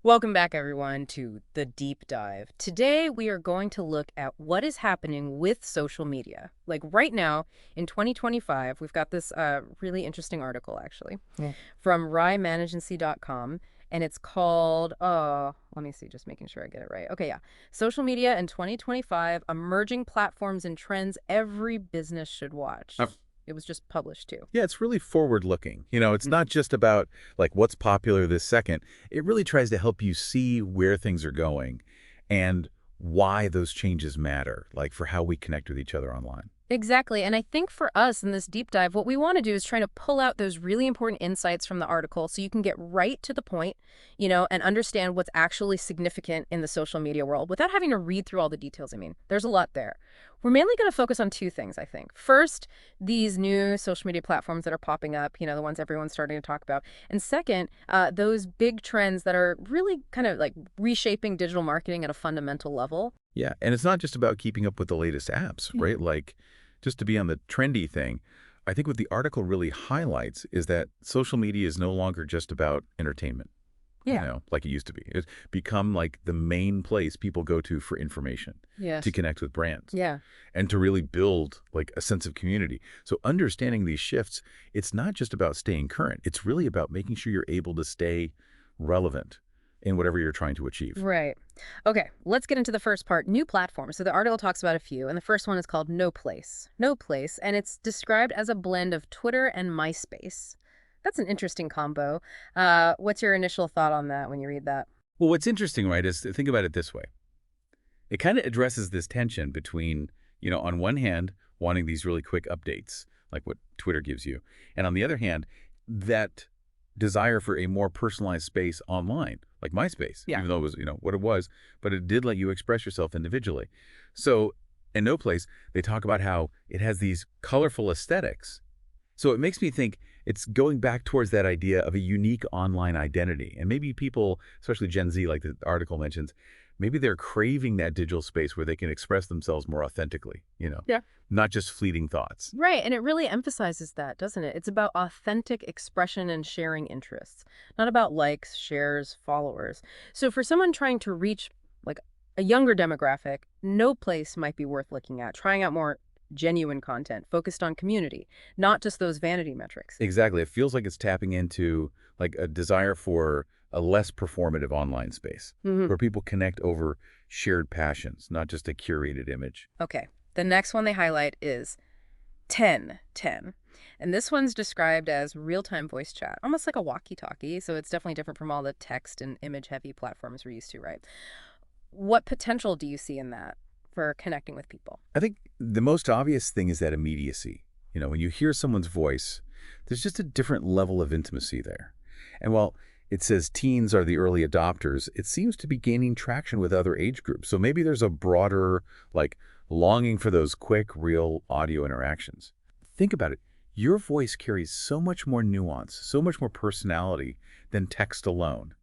Welcome back, everyone, to the deep dive. Today, we are going to look at what is happening with social media. Like right now, in 2025, we've got this really interesting article, actually, Yeah. from RyeManagency.com, and it's called, let me see, just making sure I get it right. Okay, yeah. Social Media in 2025, Emerging Platforms and Trends Every Business Should Watch. Uh, It was just published, too. yeah, it's really forward-looking. It's not just about like what's popular this second. It really tries to help you see where things are going and why those changes matter, like for how we connect with each other online. Exactly. And I think for us in this deep dive, what we want to do is try to pull out those really important insights from the article so you can get right to the point, and understand what's actually significant in the social media world without having to read through all the details. I mean, there's a lot there. We're mainly going to focus on two things, I think. First, these new social media platforms that are popping up, the ones everyone's starting to talk about. And second, those big trends that are really kind of like reshaping digital marketing at a fundamental level. Yeah, and it's not just about keeping up with the latest apps, right? Like just to be on the trendy thing. I think what the article really highlights is that social media is no longer just about entertainment. Yeah. Like it used to be. It's become like the main place people go to for information, to Yes. connect with brands, Yeah. and to really build like a sense of community. So understanding these shifts, it's not just about staying current. It's really about making sure you're able to stay relevant in whatever you're trying to achieve. Right. Okay, let's get into the first part, new platforms. So the article talks about a few, and the first one is called No Place. No Place, and it's described as a blend of Twitter and MySpace. That's an interesting combo. What's your initial thought on that when you read that? Well, what's interesting, right, is to think about it this way. It kind of addresses this tension between, on one hand, wanting these really quick updates, like what Twitter gives you, and on the other hand, that desire for a more personalized space online, like MySpace, Yeah. even though it was, what it was, but it did let you express yourself individually. So in No Place, they talk about how it has these colorful aesthetics. So it makes me think it's going back towards that idea of a unique online identity. And maybe people, especially Gen Z, like the article mentions, maybe they're craving that digital space where they can express themselves more authentically, Yeah. not just fleeting thoughts. Right, and it really emphasizes that, doesn't it? It's about authentic expression and sharing interests, not about likes, shares, followers. So for someone trying to reach like a younger demographic, no place might be worth looking at, trying out more genuine content focused on community, not just those vanity metrics. Exactly. It feels like it's tapping into like a desire for a less performative online space Hmm. where people connect over shared passions, not just a curated image. Okay, the next one they highlight is 1010. And this one's described as real-time voice chat, almost like a walkie-talkie, so it's definitely different from all the text and image-heavy platforms we're used to, right? What potential do you see in that for connecting with people? I think the most obvious thing is that immediacy. When you hear someone's voice, there's just a different level of intimacy there. And while it says teens are the early adopters, it seems to be gaining traction with other age groups. So maybe there's a broader, like, longing for those quick, real audio interactions. Think about it. Your voice carries so much more nuance, so much more personality than text alone.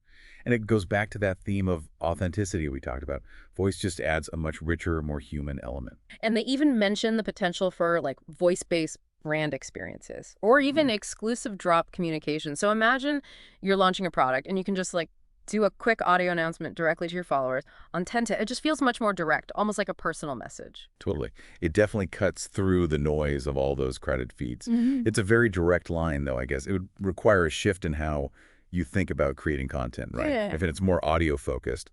And it goes back to that theme of authenticity we talked about. Voice just adds a much richer, more human element. And they even mention the potential for like voice-based brand experiences or even exclusive drop communication. So imagine you're launching a product and you can just like do a quick audio announcement directly to your followers on 10 to it just feels much more direct, almost like a personal message. Totally. It definitely cuts through the noise of all those credit feeds. Hmm. It's a very direct line, though, I guess. It would require a shift in how you think about creating content, right? Yeah. If it's more audio focused,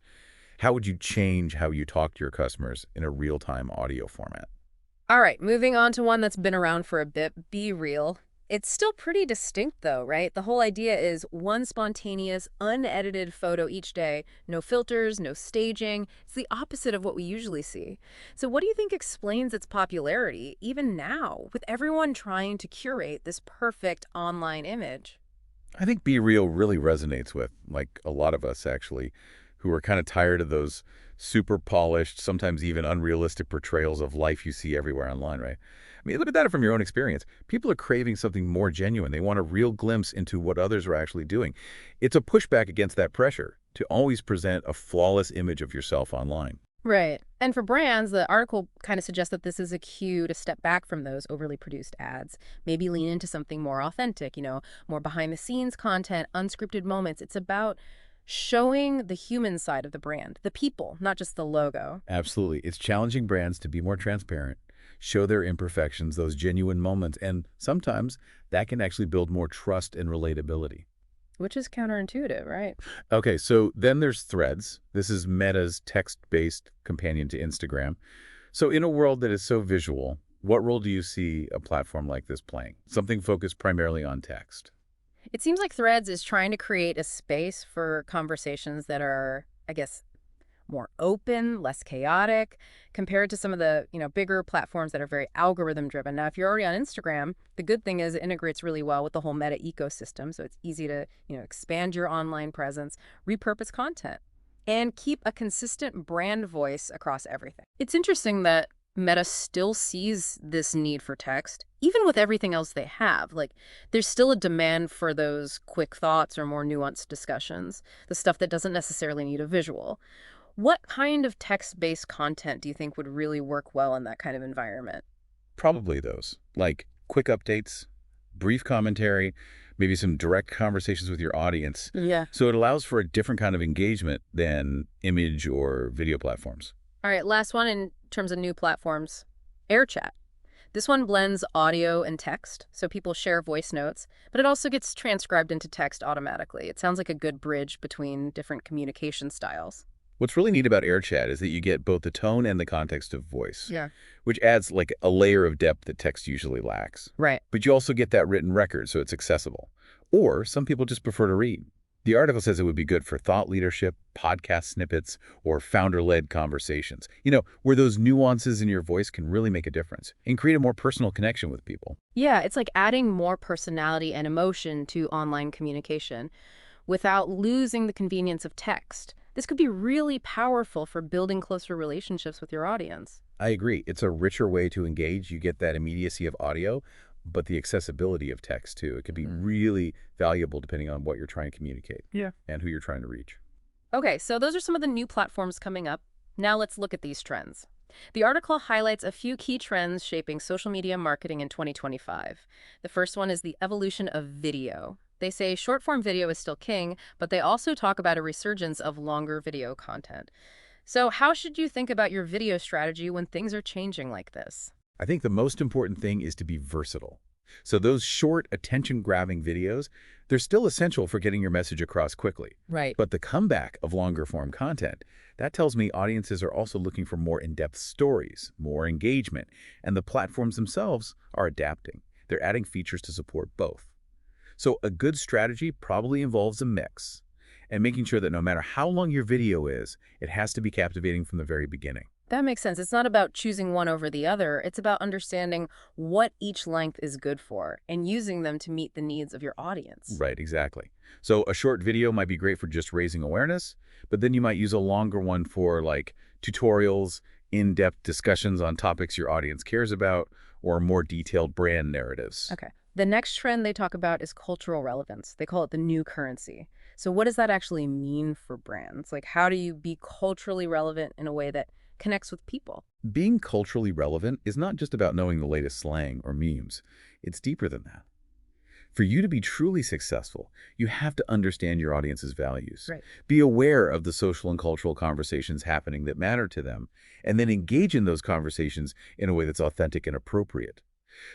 how would you change how you talk to your customers in a real-time audio format? All right, moving on to one that's been around for a bit, Be Real. It's still pretty distinct though, right? The whole idea is one spontaneous, unedited photo each day, no filters, no staging. It's the opposite of what we usually see. So what do you think explains its popularity, even now, with everyone trying to curate this perfect online image? I think Be Real really resonates with, like, a lot of us, actually, who are kind of tired of those super polished, sometimes even unrealistic portrayals of life you see everywhere online, right? I mean, look at that from your own experience. People are craving something more genuine. They want a real glimpse into what others are actually doing. It's a pushback against that pressure to always present a flawless image of yourself online. Right. And for brands, the article kind of suggests that this is a cue to step back from those overly produced ads, maybe lean into something more authentic, more behind the scenes content, unscripted moments. It's about showing the human side of the brand, the people, not just the logo, Absolutely. It's challenging brands to be more transparent, show their imperfections, those genuine moments, and sometimes that can actually build more trust and relatability. which is counterintuitive, right? Okay, so then there's Threads. This is Meta's text-based companion to Instagram. So in a world that is so visual, what role do you see a platform like this playing? Something focused primarily on text. It seems like Threads is trying to create a space for conversations that are, I guess, more open, less chaotic, compared to some of the, bigger platforms that are very algorithm driven. Now, if you're already on Instagram, the good thing is it integrates really well with the whole Meta ecosystem, so it's easy to, expand your online presence, repurpose content, and keep a consistent brand voice across everything. It's interesting that Meta still sees this need for text, even with everything else they have. Like, there's still a demand for those quick thoughts or more nuanced discussions, the stuff that doesn't necessarily need a visual. What kind of text-based content do you think would really work well in that kind of environment? Probably those, like quick updates, brief commentary, maybe some direct conversations with your audience. Yeah. So it allows for a different kind of engagement than image or video platforms. All right, last one in terms of new platforms, AirChat. This one blends audio and text, so people share voice notes, but it also gets transcribed into text automatically. It sounds like a good bridge between different communication styles. What's really neat about AirChat is that you get both the tone and the context of voice, Yeah. which adds like a layer of depth that text usually lacks. Right. But you also get that written record, so it's accessible. Or some people just prefer to read. The article says it would be good for thought leadership, podcast snippets, or founder-led conversations. Where those nuances in your voice can really make a difference and create a more personal connection with people. Yeah, it's like adding more personality and emotion to online communication without losing the convenience of text. This could be really powerful for building closer relationships with your audience. I agree. It's a richer way to engage. You get that immediacy of audio, but the accessibility of text too. It can be really valuable depending on what you're trying to communicate. Yeah. And who you're trying to reach. Okay, so those are some of the new platforms coming up. Now let's look at these trends. The article highlights a few key trends shaping social media marketing in 2025. The first one is the evolution of video. They say short-form video is still king, but they also talk about a resurgence of longer video content. So how should you think about your video strategy when things are changing like this? I think the most important thing is to be versatile. So those short, attention-grabbing videos, they're still essential for getting your message across quickly. Right. But the comeback of longer-form content, that tells me audiences are also looking for more in-depth stories, more engagement, and the platforms themselves are adapting. They're adding features to support both. So a good strategy probably involves a mix and making sure that no matter how long your video is, it has to be captivating from the very beginning. That makes sense. It's not about choosing one over the other. It's about understanding what each length is good for and using them to meet the needs of your audience. Right, exactly. So a short video might be great for just raising awareness, but then you might use a longer one for like tutorials, in-depth discussions on topics your audience cares about, or more detailed brand narratives. Okay. The next trend they talk about is cultural relevance. They call it the new currency. So what does that actually mean for brands? Like, how do you be culturally relevant in a way that connects with people? Being culturally relevant is not just about knowing the latest slang or memes. It's deeper than that. For you to be truly successful, you have to understand your audience's values. Right. Be aware of the social and cultural conversations happening that matter to them, and then engage in those conversations in a way that's authentic and appropriate.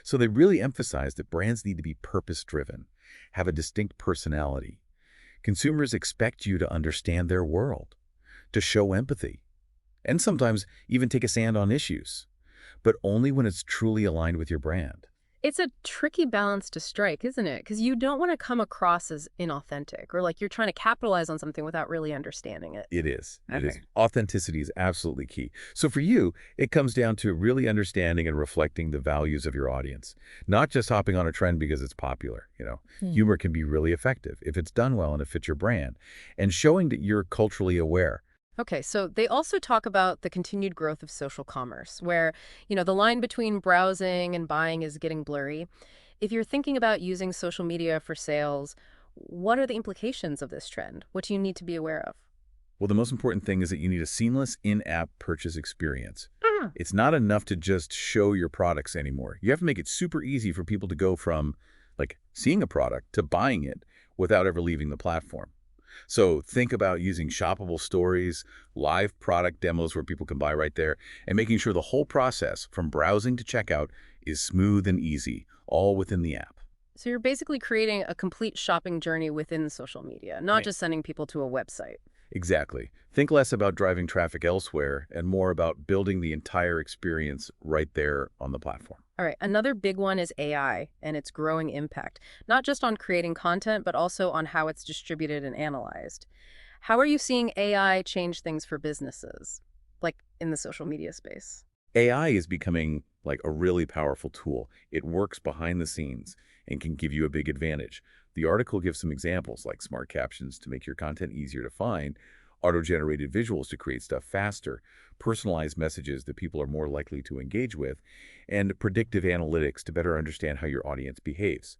So they really emphasize that brands need to be purpose-driven, have a distinct personality. Consumers expect you to understand their world, to show empathy, and sometimes even take a stand on issues, but only when it's truly aligned with your brand. It's a tricky balance to strike, isn't it? Because you don't want to come across as inauthentic or like you're trying to capitalize on something without really understanding it. It is. It is. Okay. Authenticity is absolutely key. So for you, it comes down to really understanding and reflecting the values of your audience, not just hopping on a trend because it's popular. Humor can be really effective if it's done well and it fits your brand, and showing that you're culturally aware. Okay, so they also talk about the continued growth of social commerce, where, the line between browsing and buying is getting blurry. If you're thinking about using social media for sales, what are the implications of this trend? What do you need to be aware of? Well, the most important thing is that you need a seamless in-app purchase experience. Ah. It's not enough to just show your products anymore. You have to make it super easy for people to go from like seeing a product to buying it without ever leaving the platform. So think about using shoppable stories, live product demos where people can buy right there, and making sure the whole process from browsing to checkout is smooth and easy, all within the app. So you're basically creating a complete shopping journey within social media, not Right. just sending people to a website. Exactly. Think less about driving traffic elsewhere and more about building the entire experience right there on the platform. All right, another big one is AI and its growing impact, not just on creating content, but also on how it's distributed and analyzed. How are you seeing AI change things for businesses, like in the social media space? AI is becoming like a really powerful tool. It works behind the scenes and can give you a big advantage. The article gives some examples like smart captions to make your content easier to find, auto-generated visuals to create stuff faster, personalized messages that people are more likely to engage with, and predictive analytics to better understand how your audience behaves.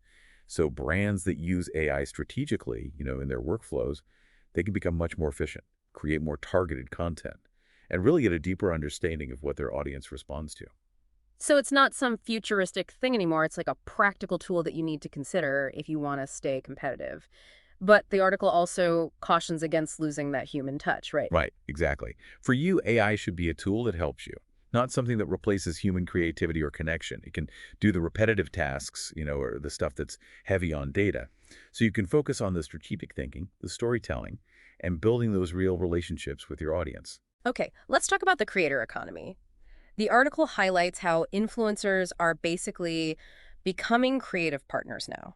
So brands that use AI strategically, in their workflows, they can become much more efficient, create more targeted content, and really get a deeper understanding of what their audience responds to. So it's not some futuristic thing anymore. It's like a practical tool that you need to consider if you want to stay competitive. But the article also cautions against losing that human touch, right? Right, exactly. For you, AI should be a tool that helps you, not something that replaces human creativity or connection. It can do the repetitive tasks, or the stuff that's heavy on data. So you can focus on the strategic thinking, the storytelling, and building those real relationships with your audience. Okay, let's talk about the creator economy. The article highlights how influencers are basically becoming creative partners now.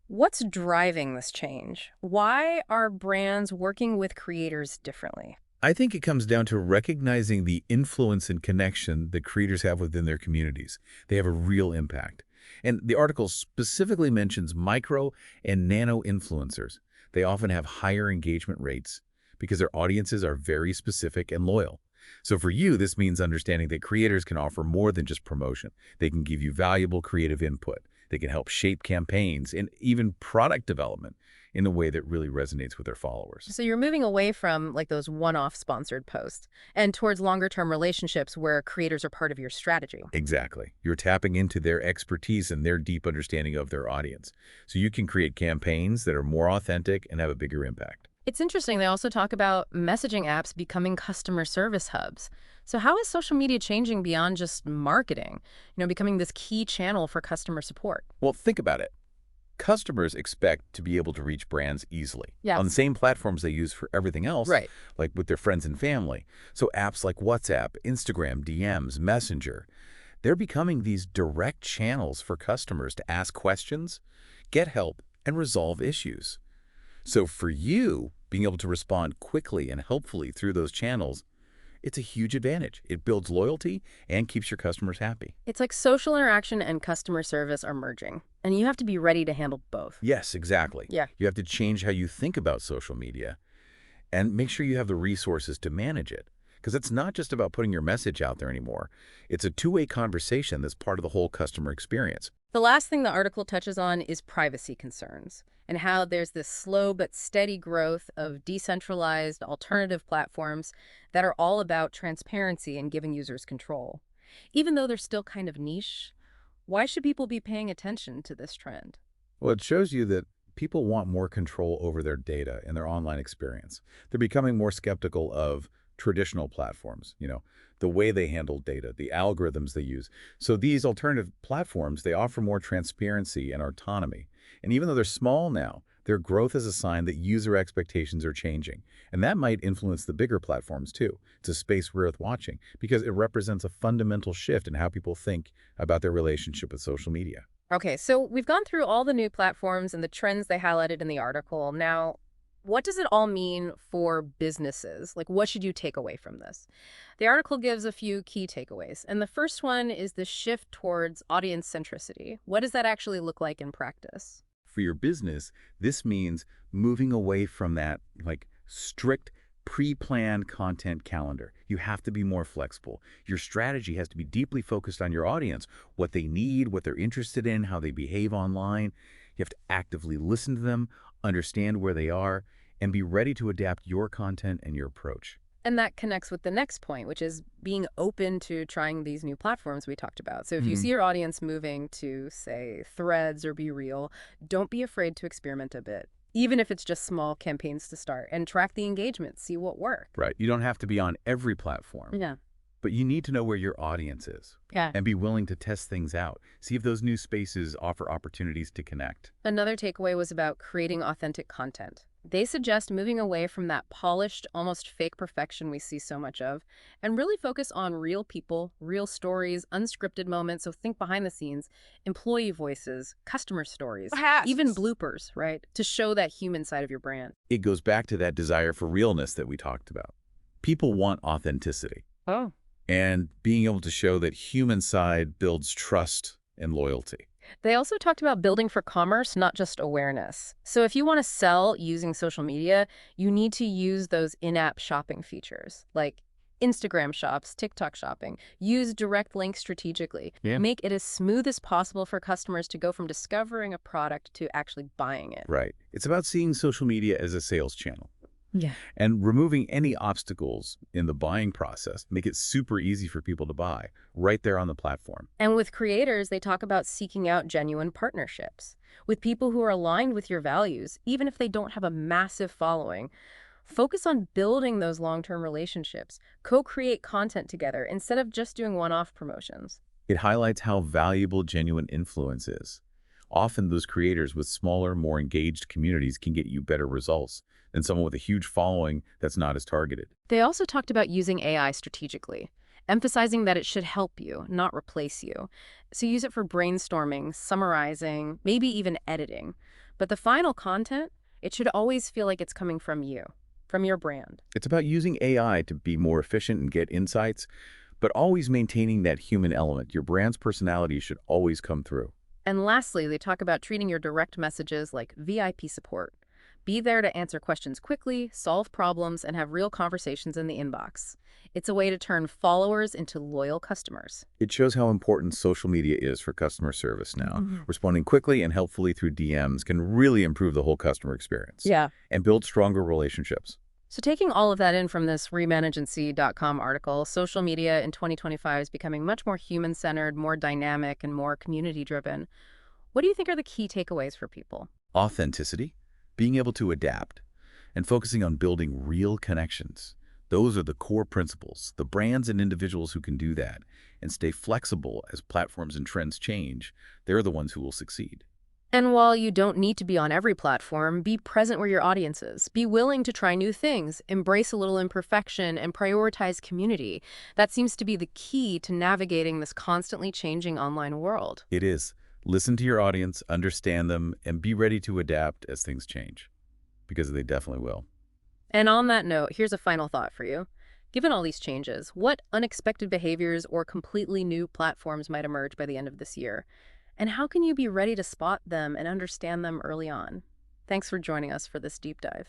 What's driving this change? Why are brands working with creators differently? I think it comes down to recognizing the influence and connection that creators have within their communities. They have a real impact. And the article specifically mentions micro and nano influencers. They often have higher engagement rates because their audiences are very specific and loyal. So for you, this means understanding that creators can offer more than just promotion. They can give you valuable creative input. They can help shape campaigns and even product development in a way that really resonates with their followers. So you're moving away from like those one-off sponsored posts and towards longer-term relationships where creators are part of your strategy. Exactly. You're tapping into their expertise and their deep understanding of their audience. So you can create campaigns that are more authentic and have a bigger impact. It's interesting. They also talk about messaging apps becoming customer service hubs. So how is social media changing beyond just marketing, becoming this key channel for customer support? Well, think about it. Customers expect to be able to reach brands easily on the Yes. same platforms they use for everything else, Right. like with their friends and family. So apps like WhatsApp, Instagram, DMs, Messenger, they're becoming these direct channels for customers to ask questions, get help, and resolve issues. So for you, being able to respond quickly and helpfully through those channels, it's a huge advantage. It builds loyalty and keeps your customers happy. It's like social interaction and customer service are merging, and you have to be ready to handle both. Yes, exactly. Yeah. You have to change how you think about social media and make sure you have the resources to manage it. Because it's not just about putting your message out there anymore. It's a two-way conversation that's part of the whole customer experience. The last thing the article touches on is privacy concerns and how there's this slow but steady growth of decentralized alternative platforms that are all about transparency and giving users control. Even though they're still kind of niche, why should people be paying attention to this trend? Well, it shows you that people want more control over their data and their online experience. They're becoming more skeptical of traditional platforms, the way they handle data, the algorithms they use. So these alternative platforms, they offer more transparency and autonomy. And even though they're small now, their growth is a sign that user expectations are changing. And that might influence the bigger platforms too. It's a space worth watching because it represents a fundamental shift in how people think about their relationship with social media. Okay, so we've gone through all the new platforms and the trends they highlighted in the article. Now, what does it all mean for businesses? Like, what should you take away from this? The article gives a few key takeaways. And the first one is the shift towards audience centricity. What does that actually look like in practice? For your business, this means moving away from that strict pre-planned content calendar. You have to be more flexible. Your strategy has to be deeply focused on your audience, what they need, what they're interested in, how they behave online. You have to actively listen to them, understand where they are, and be ready to adapt your content and your approach. And that connects with the next point, which is being open to trying these new platforms we talked about. So if you see your audience moving to, say, Threads or Be Real, don't be afraid to experiment a bit. even if it's just small campaigns to start, and track the engagement, see what works. Right. You don't have to be on every platform, Yeah. but you need to know where your audience is Yeah. and be willing to test things out. See if those new spaces offer opportunities to connect. Another takeaway was about creating authentic content. They suggest moving away from that polished, almost fake perfection we see so much of, and really focus on real people, real stories, unscripted moments. So think behind the scenes, employee voices, customer stories, even bloopers, right? To show that human side of your brand. It goes back to that desire for realness that we talked about. People want authenticity, Oh. and being able to show that human side builds trust and loyalty. They also talked about building for commerce, not just awareness. So if you want to sell using social media, you need to use those in-app shopping features, like Instagram shops, TikTok shopping. Use direct links strategically. Yeah. Make it as smooth as possible for customers to go from discovering a product to actually buying it. Right. It's about seeing social media as a sales channel Yeah. and removing any obstacles in the buying process. Make it super easy for people to buy right there on the platform. And with creators, they talk about seeking out genuine partnerships with people who are aligned with your values, even if they don't have a massive following. Focus on building those long-term relationships. Co-create content together instead of just doing one-off promotions. It highlights how valuable genuine influence is. Often those creators with smaller, more engaged communities can get you better results than someone with a huge following that's not as targeted. They also talked about using AI strategically, emphasizing that it should help you, not replace you. So use it for brainstorming, summarizing, maybe even editing. But the final content, it should always feel like it's coming from you, from your brand. It's about using AI to be more efficient and get insights, but always maintaining that human element. Your brand's personality should always come through. And lastly, they talk about treating your direct messages like VIP support. Be there to answer questions quickly, solve problems, and have real conversations in the inbox. It's a way to turn followers into loyal customers. It shows how important social media is for customer service now. Mhm. Responding quickly and helpfully through DMs can really improve the whole customer experience Yeah. and build stronger relationships. So taking all of that in from this remanageandsee.com article, social media in 2025 is becoming much more human-centered, more dynamic, and more community-driven. What do you think are the key takeaways for people? Authenticity, being able to adapt, and focusing on building real connections. Those are the core principles. The brands and individuals who can do that and stay flexible as platforms and trends change, they're the ones who will succeed. And while you don't need to be on every platform, be present where your audience is. Be willing to try new things, embrace a little imperfection, and prioritize community. That seems to be the key to navigating this constantly changing online world. It is. Listen to your audience, understand them, and be ready to adapt as things change, because they definitely will. And on that note, here's a final thought for you. Given all these changes, what unexpected behaviors or completely new platforms might emerge by the end of this year? And how can you be ready to spot them and understand them early on? Thanks for joining us for this deep dive.